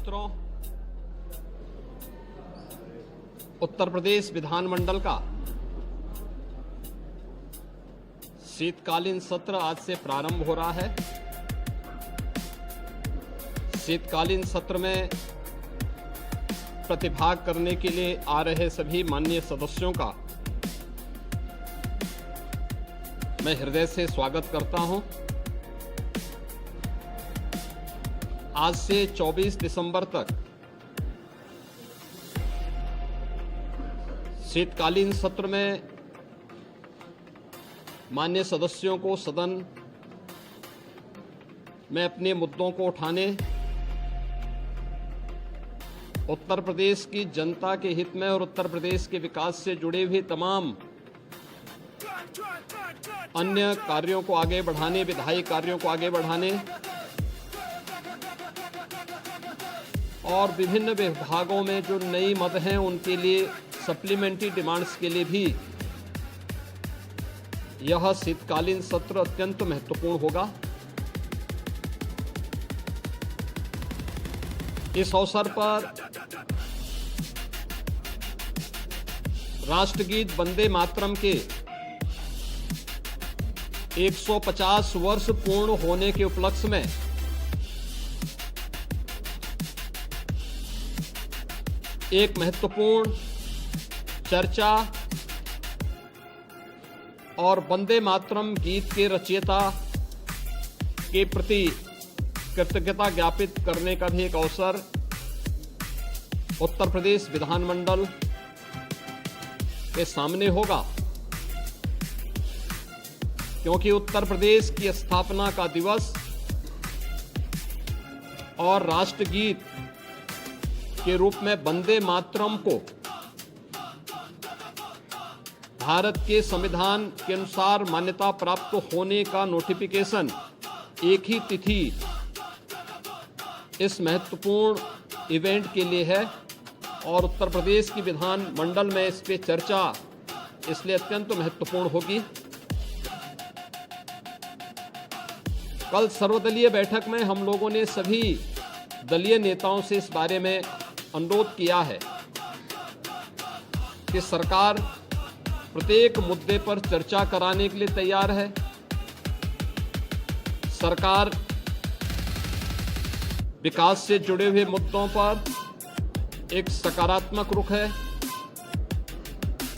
मित्रों, उत्तर प्रदेश विधानमंडल का शीतकालीन सत्र आज से प्रारंभ हो रहा है। शीतकालीन सत्र में प्रतिभाग करने के लिए आ रहे सभी माननीय सदस्यों का मैं हृदय से स्वागत करता हूं। आज से 24 दिसंबर तक शीतकालीन सत्र में माननीय सदस्यों को सदन में अपने मुद्दों को उठाने, उत्तर प्रदेश की जनता के हित में और उत्तर प्रदेश के विकास से जुड़े हुए तमाम अन्य कार्यों को आगे बढ़ाने, विधायी कार्यों को आगे बढ़ाने और विभिन्न विभागों में जो नई मद हैं उनके लिए सप्लीमेंट्री डिमांड्स के लिए भी यह शीतकालीन सत्र अत्यंत महत्वपूर्ण होगा। इस अवसर पर राष्ट्रगीत वंदे मातरम के 150 वर्ष पूर्ण होने के उपलक्ष्य में एक महत्वपूर्ण चर्चा और वंदे मातरम गीत के रचयिता के प्रति कृतज्ञता ज्ञापित करने का भी एक अवसर उत्तर प्रदेश विधानमंडल के सामने होगा, क्योंकि उत्तर प्रदेश की स्थापना का दिवस और राष्ट्रगीत के रूप में वंदे मातरम को भारत के संविधान के अनुसार मान्यता प्राप्त होने का नोटिफिकेशन एक ही तिथि इस महत्वपूर्ण इवेंट के लिए है और उत्तर प्रदेश की विधान मंडल में इस पे चर्चा इसलिए अत्यंत महत्वपूर्ण होगी। कल सर्वदलीय बैठक में हम लोगों ने सभी दलीय नेताओं से इस बारे में अनुरोध किया है कि सरकार प्रत्येक मुद्दे पर चर्चा कराने के लिए तैयार है। सरकार विकास से जुड़े हुए मुद्दों पर एक सकारात्मक रुख है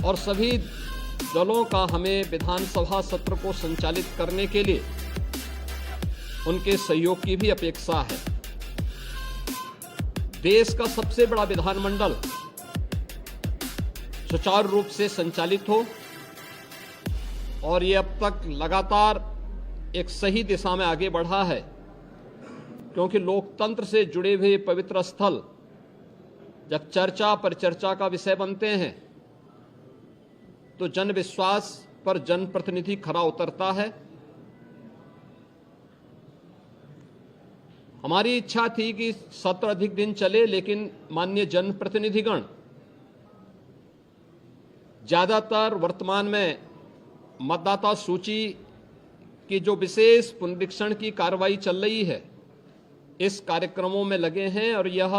और सभी दलों का हमें विधानसभा सत्र को संचालित करने के लिए उनके सहयोग की भी अपेक्षा है। देश का सबसे बड़ा विधानमंडल सुचारू रूप से संचालित हो और ये अब तक लगातार एक सही दिशा में आगे बढ़ा है, क्योंकि लोकतंत्र से जुड़े हुए पवित्र स्थल जब चर्चा परिचर्चा का विषय बनते हैं तो जन विश्वास पर जनप्रतिनिधि खरा उतरता है। हमारी इच्छा थी कि सत्र अधिक दिन चले, लेकिन माननीय जनप्रतिनिधिगण ज्यादातर वर्तमान में मतदाता सूची की जो विशेष पुनरीक्षण की कार्रवाई चल रही है इस कार्यक्रमों में लगे हैं और यह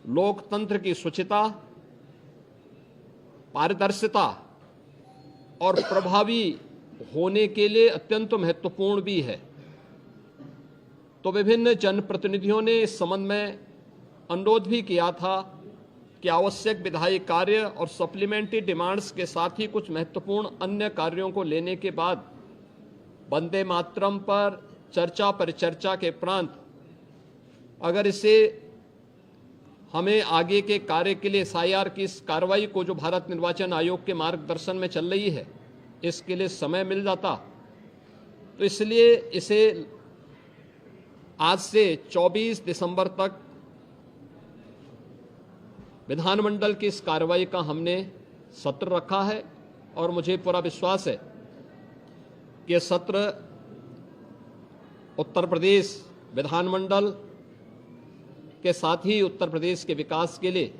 लोकतंत्र की शुचिता, पारदर्शिता और प्रभावी होने के लिए अत्यंत महत्वपूर्ण भी है। तो विभिन्न जनप्रतिनिधियों ने इस संबंध में अनुरोध भी किया था कि आवश्यक विधायी कार्य और सप्लीमेंट्री डिमांड्स के साथ ही कुछ महत्वपूर्ण अन्य कार्यों को लेने के बाद वंदे मातरम पर चर्चा परिचर्चा के उपरांत अगर इसे हमें आगे के कार्य के लिए SIR की इस कार्रवाई को जो भारत निर्वाचन आयोग के मार्गदर्शन में चल रही है इसके लिए समय मिल जाता, तो इसलिए इसे आज से 24 दिसंबर तक विधानमंडल की इस कार्रवाई का हमने सत्र रखा है और मुझे पूरा विश्वास है कि सत्र उत्तर प्रदेश विधानमंडल के साथ ही उत्तर प्रदेश के विकास के लिए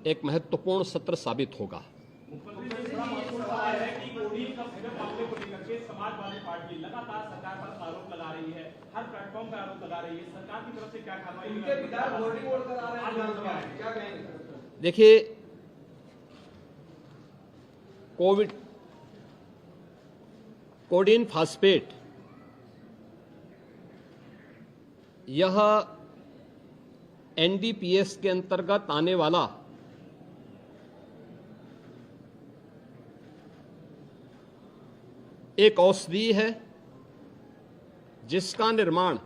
एक महत्वपूर्ण सत्र साबित होगा। बड़ा महत्वपूर्ण सवाल है कि कोडीन का भूगर्भ मामले को लेकर के समाजवादी पार्टी लगातार सरकार पर आरोप लगा रही है, हर प्लेटफॉर्म पर आरोप लगा रही है। सरकार की तरफ से क्या कार्रवाई उनके विधायक होर्डिंग बोर्ड करा रहे हैं, क्या कहेंगे? देखिए, कोडीन फास्फेट यह एनडीपीएस के अंतर्गत आने वाला एक औषधि है जिसका निर्माण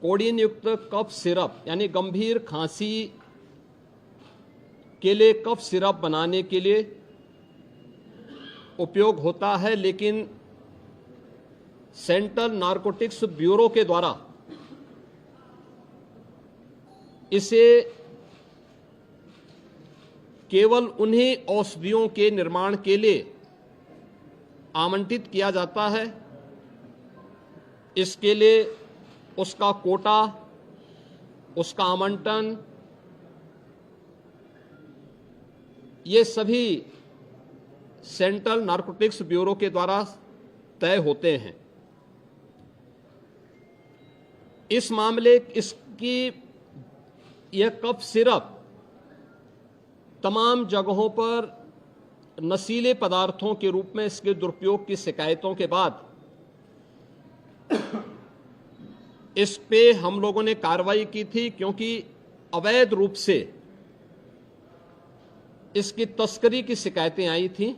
कोडीन युक्त कफ सिरप यानी गंभीर खांसी के लिए कफ सिरप बनाने के लिए उपयोग होता है, लेकिन सेंट्रल नारकोटिक्स ब्यूरो के द्वारा इसे केवल उन्हीं औषधियों के निर्माण के लिए आवंटित किया जाता है। इसके लिए उसका कोटा, उसका आवंटन, ये सभी सेंट्रल नारकोटिक्स ब्यूरो के द्वारा तय होते हैं। इस मामले इसकी यह कफ सिरप तमाम जगहों पर नशीले पदार्थों के रूप में इसके दुरुपयोग की शिकायतों के बाद इस पे हम लोगों ने कार्रवाई की थी, क्योंकि अवैध रूप से इसकी तस्करी की शिकायतें आई थीं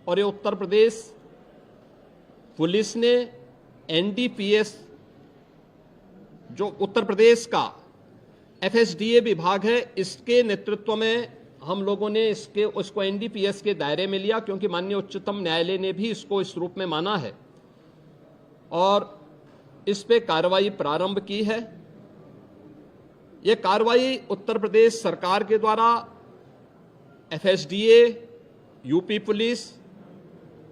और ये उत्तर प्रदेश पुलिस ने एनडीपीएस, जो उत्तर प्रदेश का एफएसडीए विभाग है, इसके नेतृत्व में हम लोगों ने उसको एनडीपीएस के दायरे में लिया, क्योंकि माननीय उच्चतम न्यायालय ने भी इसको इस रूप में माना है और इस पे कार्रवाई प्रारंभ की है। यह कार्रवाई उत्तर प्रदेश सरकार के द्वारा एफएसडीए, यूपी पुलिस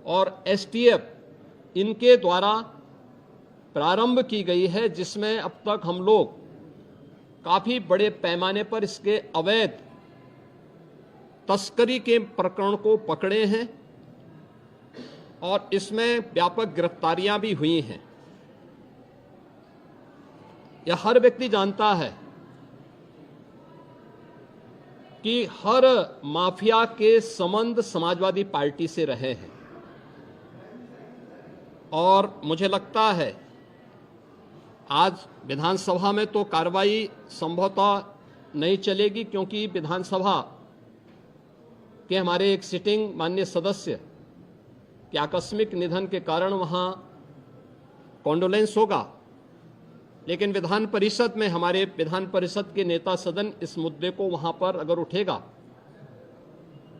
और एसटीएफ इनके द्वारा प्रारंभ की गई है, जिसमें अब तक हम लोग काफी बड़े पैमाने पर इसके अवैध तस्करी के प्रकरण को पकड़े हैं और इसमें व्यापक गिरफ्तारियां भी हुई हैं। यह हर व्यक्ति जानता है कि हर माफिया के संबंध समाजवादी पार्टी से रहे हैं और मुझे लगता है आज विधानसभा में तो कार्रवाई संभवतः नहीं चलेगी, क्योंकि विधानसभा के हमारे एक सिटिंग माननीय सदस्य के आकस्मिक निधन के कारण वहां कॉन्डोलेंस होगा, लेकिन विधान परिषद में हमारे विधान परिषद के नेता सदन इस मुद्दे को वहां पर अगर उठेगा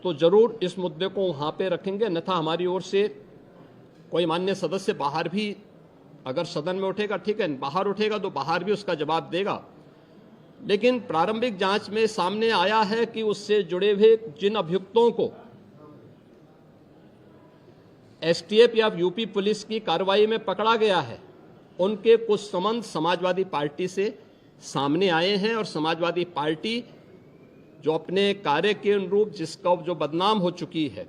तो जरूर इस मुद्दे को वहां पे रखेंगे, अन्यथा हमारी ओर से कोई माननीय सदस्य बाहर भी अगर सदन में उठेगा ठीक है, बाहर उठेगा तो बाहर भी उसका जवाब देगा। लेकिन प्रारंभिक जांच में सामने आया है कि उससे जुड़े हुए जिन अभियुक्तों को एसटीएफ या यूपी पुलिस की कार्रवाई में पकड़ा गया है, उनके कुछ संबंध समाजवादी पार्टी से सामने आए हैं और समाजवादी पार्टी जो अपने कार्य के अनुरूप जिसका जो बदनाम हो चुकी है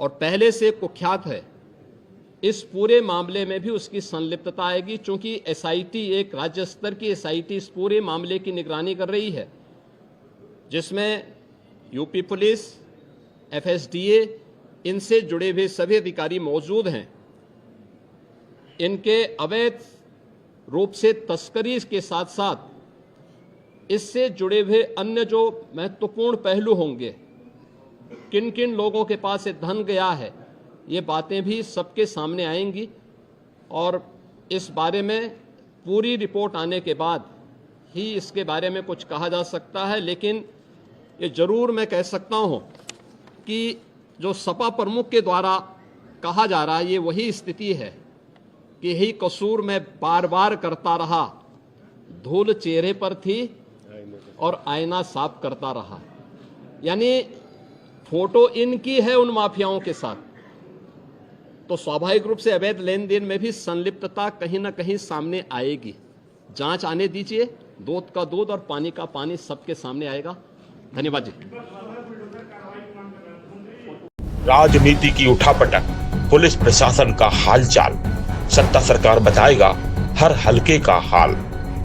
और पहले से कुख्यात है, इस पूरे मामले में भी उसकी संलिप्तता आएगी। चूंकि एसआईटी, एक राज्य स्तर की एसआईटी इस पूरे मामले की निगरानी कर रही है, जिसमें यूपी पुलिस, एफएसडीए, इनसे जुड़े हुए सभी अधिकारी मौजूद हैं। इनके अवैध रूप से तस्करी के साथ साथ इससे जुड़े हुए अन्य जो महत्वपूर्ण पहलू होंगे, किन किन लोगों के पास ये धन गया है, ये बातें भी सबके सामने आएंगी और इस बारे में पूरी रिपोर्ट आने के बाद ही इसके बारे में कुछ कहा जा सकता है। लेकिन ये जरूर मैं कह सकता हूं कि जो सपा प्रमुख के द्वारा कहा जा रहा है, ये वही स्थिति है कि यही कसूर मैं बार बार करता रहा, धूल चेहरे पर थी और आईना साफ करता रहा। यानी फोटो इनकी है उन माफियाओं के साथ, तो स्वाभाविक रूप से अवैध लेन देन में भी संलिप्तता कहीं ना कहीं सामने आएगी। जांच आने दीजिए, दूध का दूध और पानी का पानी सबके सामने आएगा। धन्यवाद जी। राजनीति की उठापटक, पुलिस प्रशासन का हालचाल, सत्ता सरकार बताएगा हर हलके का हाल।